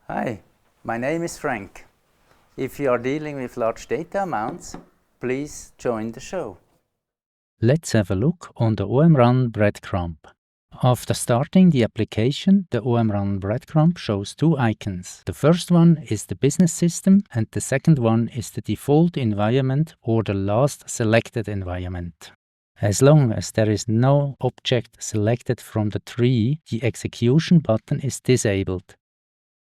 Hi, my name is Frank. If you are dealing with large data amounts, please join the show. Let's have a look on the OMrun Breadcrumb. After starting the application, the OMrun Breadcrumb shows two icons. The first one is the business system and the second one is the default environment or the last selected environment. As long as there is no object selected from the tree, the execution button is disabled.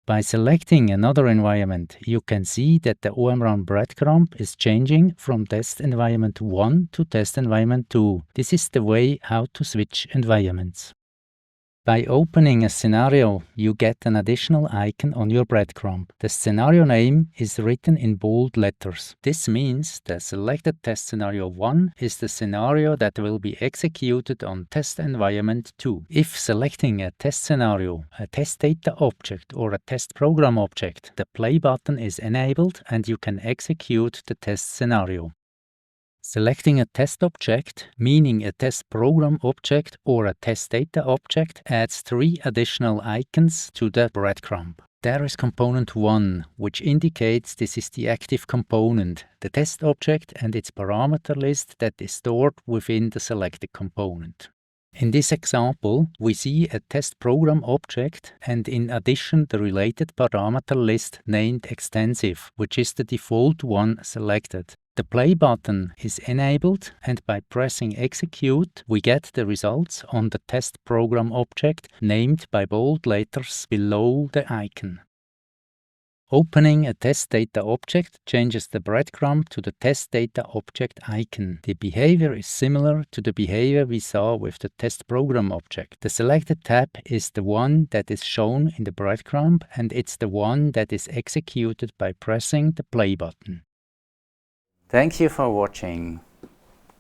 By selecting another environment, you can see that the OMrun Breadcrumb is changing from test environment 1 to test environment 2. This is the way how to switch environments. By opening a scenario, you get an additional icon on your breadcrumb. The scenario name is written in bold letters. This means the selected test scenario 1 is the scenario that will be executed on test environment 2. If selecting a test scenario, a test data object or a test program object, the play button is enabled and you can execute the test scenario. Selecting a test object, meaning a test program object or a test data object, adds 3 additional icons to the breadcrumb. There is component 1, which indicates this is the active component, the test object and its parameter list that is stored within the selected component. In this example, we see a test program object and in addition the related parameter list named extensive, which is the default one selected. The play button is enabled and by pressing execute we get the results on the test program object named by bold letters below the icon. Opening a test data object changes the breadcrumb to the test data object icon. The behavior is similar to the behavior we saw with the test program object. The selected tab is the one that is shown in the breadcrumb and it's the one that is executed by pressing the play button. Thank you for watching.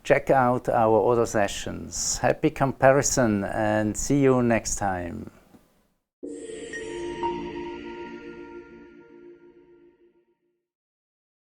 Check out our other sessions. Happy comparison and see you next time.